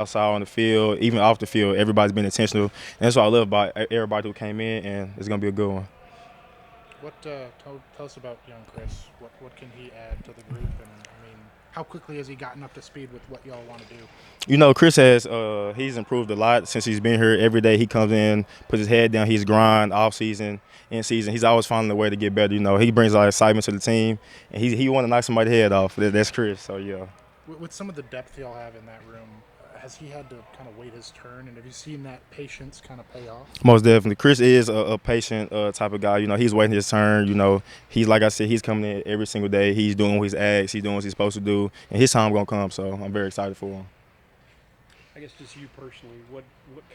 outside on the field, even off the field, everybody's been intentional. And that's what I love about everybody who came in, and it's going to be a good one. Tell us about young Kris. What can he add to the group? And I mean, how quickly has he gotten up to speed with what y'all want to do? Chris has he's improved a lot since he's been here. Every day he comes in, puts his head down, he's grind off season, in season. He's always finding a way to get better. He brings a lot of excitement to the team, and he want to knock somebody's head off. That's Kris. So yeah. With some of the depth y'all have in that room, has he had to kind of wait his turn? And have you seen that patience kind of pay off? Most definitely. Kris is a patient type of guy. He's waiting his turn. He's like I said, he's coming in every single day. He's doing what he's asked. He's doing what he's supposed to do, and his time gonna come. So I'm very excited for him. I guess just you personally, what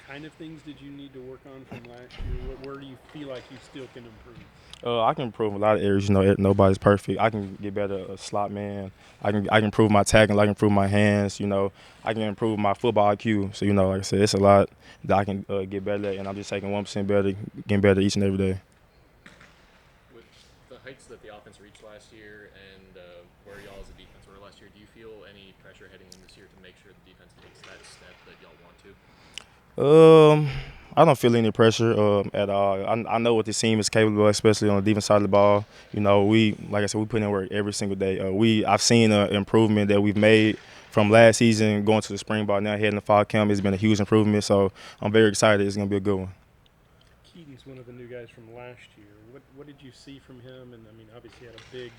kind of things did you need to work on from last year? Where do you feel like you still can improve? I can improve a lot of areas. Nobody's perfect. I can get better a slot man. I can improve my tackling. I can improve my hands. I can improve my football IQ. So like I said, it's a lot that I can get better at, and I'm just taking 1% better, getting better each and every day. With the heights that the offense reached last year and where y'all as a defense were last year, do you feel any pressure heading in this year to make sure the defense takes that step that y'all want to? I don't feel any pressure at all. I know what this team is capable of, especially on the defense side of the ball. Like I said, we put in work every single day. I've seen an improvement that we've made from last season going to the spring ball, now heading to fall camp. It's been a huge improvement, so I'm very excited. It's going to be a good one. Keaton's one of the new guys from last year. What did you see from him? And I mean, obviously he had a big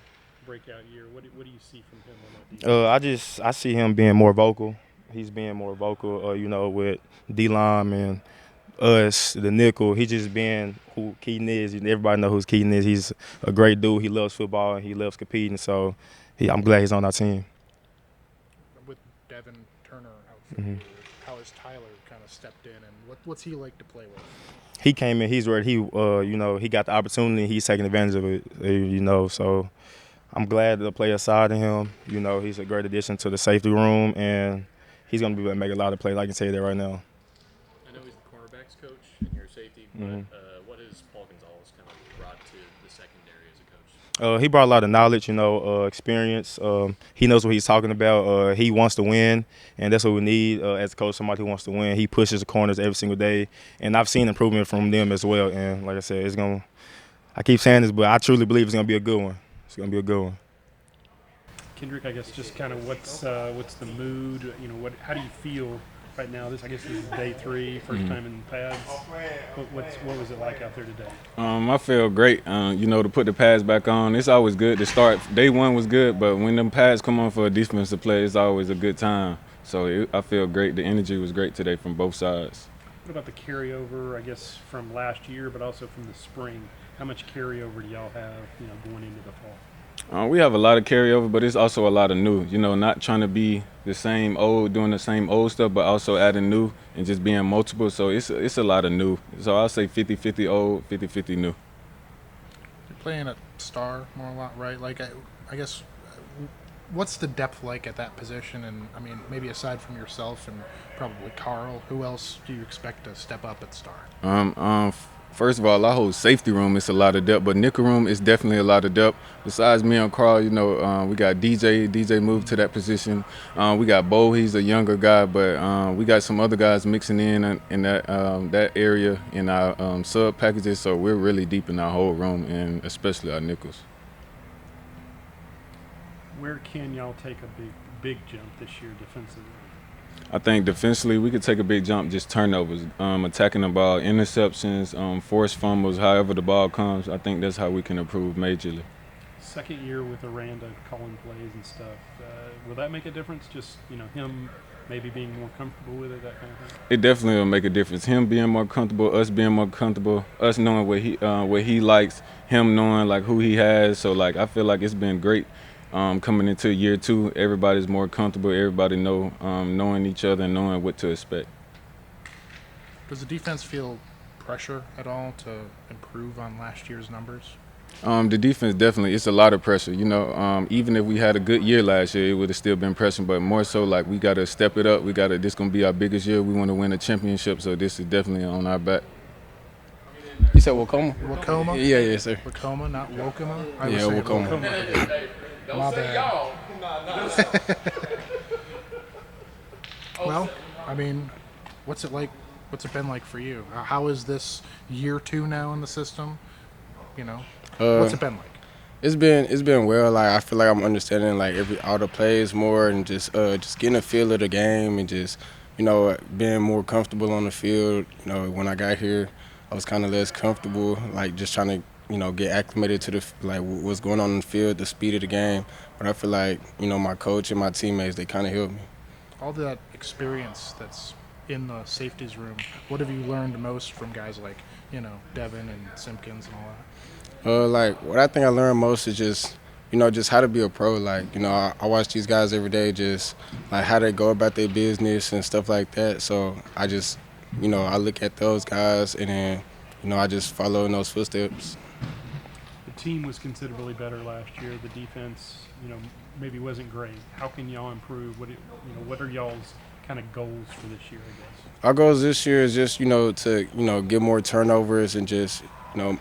breakout year. What do you see from him on that defense? I see him being more vocal. He's being more vocal, with D-line and us, the nickel. He just being who Keaton is. Everybody know who Keaton is. He's a great dude. He loves football and he loves competing. So I'm glad he's on our team. With Devyn, Turner out for you, how has Tyler kind of stepped in, and what's he like to play with? He came in. He's ready. He got the opportunity. He's taking advantage of it. So I'm glad to play aside of him. He's a great addition to the safety room, and he's going to be able to make a lot of plays. I can tell you that right now. I know he's the cornerbacks coach and you're a safety, but what has Paul Gonzalez kind of brought to the secondary as a coach? He brought a lot of knowledge, experience. He knows what he's talking about. He wants to win, and that's what we need as a coach, somebody who wants to win. He pushes the corners every single day, and I've seen improvement from them as well. And like I said, I keep saying this, but I truly believe it's going to be a good one. It's going to be a good one. Kendrick, I guess just kind of what's the mood? How do you feel right now? I guess this is day 3, first time in pads. What was it like out there today? I feel great. To put the pads back on, it's always good to start. Day 1 was good, but when them pads come on for a defensive play, it's always a good time. So I feel great. The energy was great today from both sides. What about the carryover, I guess, from last year, but also from the spring? How much carryover do y'all have, going into the fall? We have a lot of carryover, but it's also a lot of new. Not trying to be the same old, doing the same old stuff, but also adding new and just being multiple. So it's a lot of new. So I'll say 50-50 old, 50-50 new. You're playing a star more a lot, right? Like, I guess, what's the depth like at that position? And, I mean, maybe aside from yourself and probably Carl, who else do you expect to step up at star? First of all, our whole safety room is a lot of depth, but nickel room is definitely a lot of depth. Besides me and Carl, we got DJ. DJ moved to that position. We got Bo. He's a younger guy, but we got some other guys mixing in that area in our sub packages. So we're really deep in our whole room, and especially our nickels. Where can y'all take a big jump this year defensively? I think defensively we could take a big jump, just turnovers, attacking the ball, interceptions, forced fumbles, however the ball comes. I think that's how we can improve majorly. Second year with Aranda calling plays and stuff. Will that make a difference? Just, him maybe being more comfortable with it, that kind of thing? It definitely will make a difference. Him being more comfortable, us being more comfortable, us knowing what he likes, him knowing like who he has. So like I feel like it's been great. Coming into year 2, everybody's more comfortable. Everybody knowing each other and knowing what to expect. Does the defense feel pressure at all to improve on last year's numbers? The defense definitely, it's a lot of pressure. Even if we had a good year last year, it would have still been pressure. But more so, like we got to step it up. This gonna be our biggest year. We want to win a championship, so this is definitely on our back. You said Wokomah? Wokomah? Yeah, sir. Wokomah, not Wokomah? Yeah, Wokomah. My bad. Well, I mean, what's it like? What's it been like for you? How is this year 2 now in the system? You know, what's Uh, it been like? it's been well. Like I feel like I'm understanding like all the plays more and just getting a feel of the game and just being more comfortable on the field. When I got here, I was kind of less comfortable, like just trying to get acclimated to like what's going on in the field, the speed of the game. But I feel like my coach and my teammates, they kind of helped me. All that experience that's in the safeties room, what have you learned most from guys like, Devyn and Simpkins and all that? Like what I think I learned most is just how to be a pro. Like, I watch these guys every day, just like how they go about their business and stuff like that. So I just, I look at those guys and then, I just follow in those footsteps. The team was considerably better last year. The defense, maybe wasn't great. How can y'all improve? What are y'all's kind of goals for this year, I guess? Our goals this year is just, to, get more turnovers and just,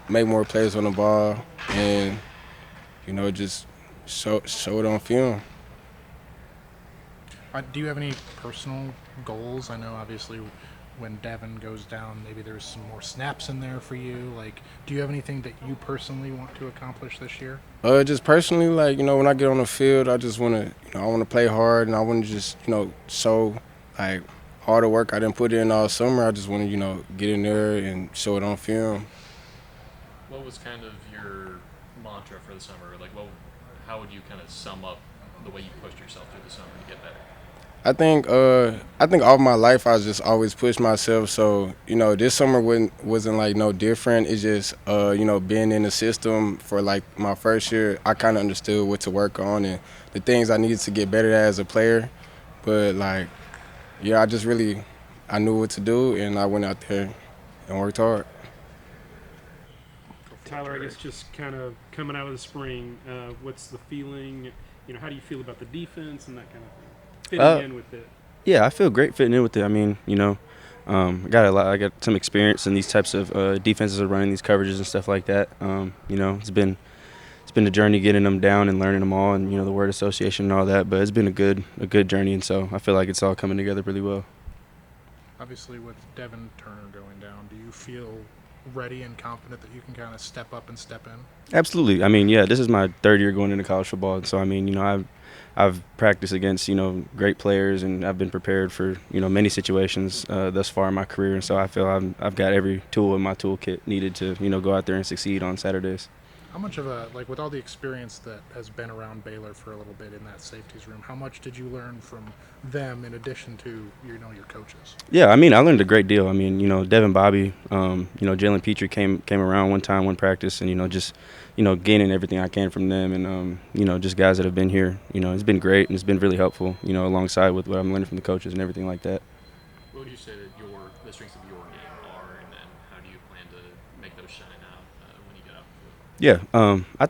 make more plays on the ball and, just show it on film. Do you have any personal goals? I know obviously when Devin goes down, maybe there's some more snaps in there for you. Like, do you have anything that you personally want to accomplish this year? Just personally, like, when I get on the field, I just want to, I want to play hard and I want to just, show, like, all the work I didn't put in all summer. I just want to, get in there and show it on film. What was kind of your mantra for the summer? Like, how would you kind of sum up the way you pushed yourself through the summer to get better? I think all my life I just always pushed myself. So this summer wasn't like no different. It's just being in the system for like my first year, I kind of understood what to work on and the things I needed to get better at as a player. But like, yeah, I knew what to do and I went out there and worked hard. Tyler, I guess just kind of coming out of the spring, what's the feeling? How do you feel about the defense and that kind of thing? Fitting in with it. Yeah, I feel great fitting in with it. I mean, I got some experience in these types of defenses of running these coverages and stuff like that. It's been a journey getting them down and learning them all, and the word association and all that. But it's been a good journey, and so I feel like it's all coming together really well. Obviously, with Devin Turner going down, do you feel ready and confident that you can kind of step up and step in? Absolutely. I mean, yeah, this is my third year going into college football, and so I mean, I've practiced against great players, and I've been prepared for many situations thus far in my career, and so I feel I've got every tool in my toolkit needed to go out there and succeed on Saturdays. How much of with all the experience that has been around Baylor for a little bit in that safeties room, how much did you learn from them in addition to your coaches? Yeah, I mean, I learned a great deal. I mean, Devyn Bobby, Jalen Petrie came around one practice, and just gaining everything I can from them, and just guys that have been here. It's been great and it's been really helpful. Alongside with what I'm learning from the coaches and everything like that. What would you say that the strengths of your game are, and then how do you plan to make those shine out when you get out the field? Yeah, I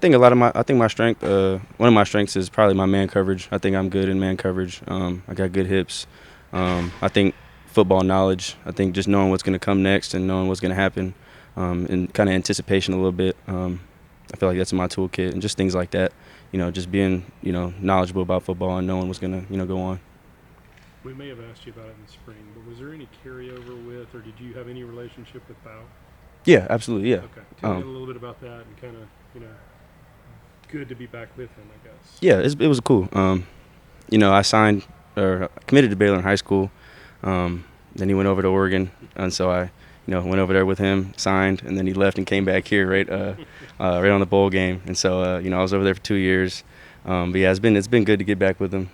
think my strength, one of my strengths is probably my man coverage. I think I'm good in man coverage. I got good hips. I think football knowledge. I think just knowing what's going to come next and knowing what's going to happen, and kind of anticipation a little bit. I feel like that's in my toolkit and just things like that. Just being knowledgeable about football and knowing what's going to go on. We may have asked you about it in the spring, but was there any carryover with, or did you have any relationship with Bow? Yeah, absolutely. Yeah. Okay. Tell me a little bit about that and kind of, good to be back with him, I guess. Yeah, it was cool. I signed or committed to Baylor in high school. Then he went over to Oregon, and so I, went over there with him, signed, and then he left and came back here right on the bowl game. And so, I was over there for 2 years. But yeah, it's been good to get back with him.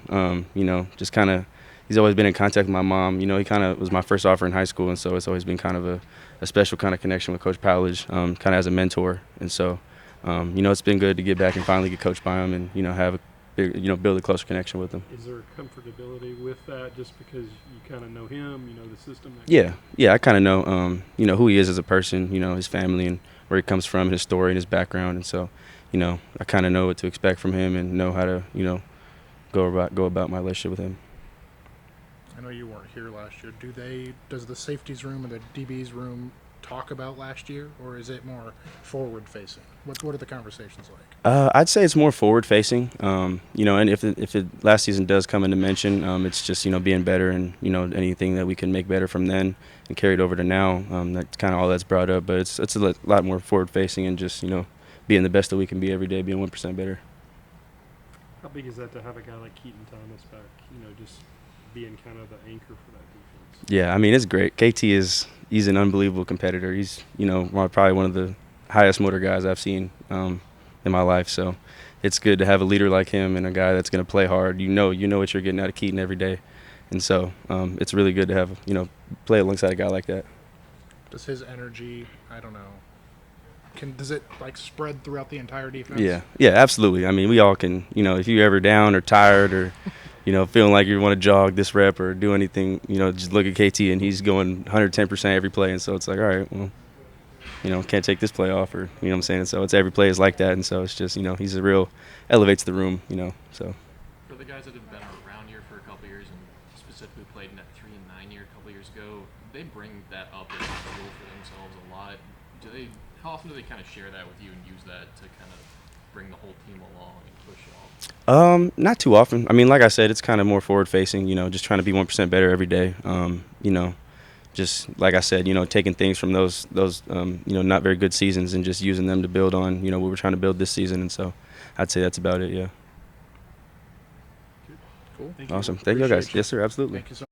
Just kind of, he's always been in contact with my mom. He kind of was my first offer in high school, and so it's always been kind of a special kind of connection with Coach Powledge, kind of as a mentor. And so, it's been good to get back and finally get coached by him and, have a big, build a closer connection with him. Is there comfortability with that just because you kind of know him, the system? Yeah, I kind of know, who he is as a person, his family and where he comes from, his story and his background. And so, I kind of know what to expect from him and know how to, go about my relationship with him. I know you weren't here last year. Does the safeties room and the DB's room talk about last year, or is it more forward facing? What are the conversations like? I'd say it's more forward facing. And if the last season does come into mention, it's just being better and anything that we can make better from then and carry it over to now. That's kind of all that's brought up, but it's a lot more forward facing and just being the best that we can be every day, being 1% better. How big is that to have a guy like Keaton Thomas back? Just being kind of the anchor for that defense. Yeah, I mean it's great. He's an unbelievable competitor. He's probably one of the highest motor guys I've seen in my life. So it's good to have a leader like him and a guy that's going to play hard. You know what you're getting out of Keaton every day, and so it's really good to have play alongside a guy like that. Does his energy, I don't know, does it like spread throughout the entire defense? Yeah, absolutely. I mean, we all can, if you're ever down or tired or, feeling like you want to jog this rep or do anything, just look at KT and he's going 110% every play. And so it's like, all right, well, can't take this play off or, what I'm saying? So it's every play is like that. And so it's just, he's a real, elevates the room, so. For the guys that have been around here for a couple years and specifically played in that 3 and 9 year a couple years ago, they bring that up as a goal for themselves a lot. How often do they kind of share that with you and use that to kind of bring the whole team along and push y'all? Not too often. I mean, like I said, it's kind of more forward facing, just trying to be 1% better every day. Just like I said, taking things from those not very good seasons and just using them to build on, what we're trying to build this season. And so I'd say that's about it, yeah. Cool. Awesome. Thank you guys. Yes, sir, absolutely. Thank you so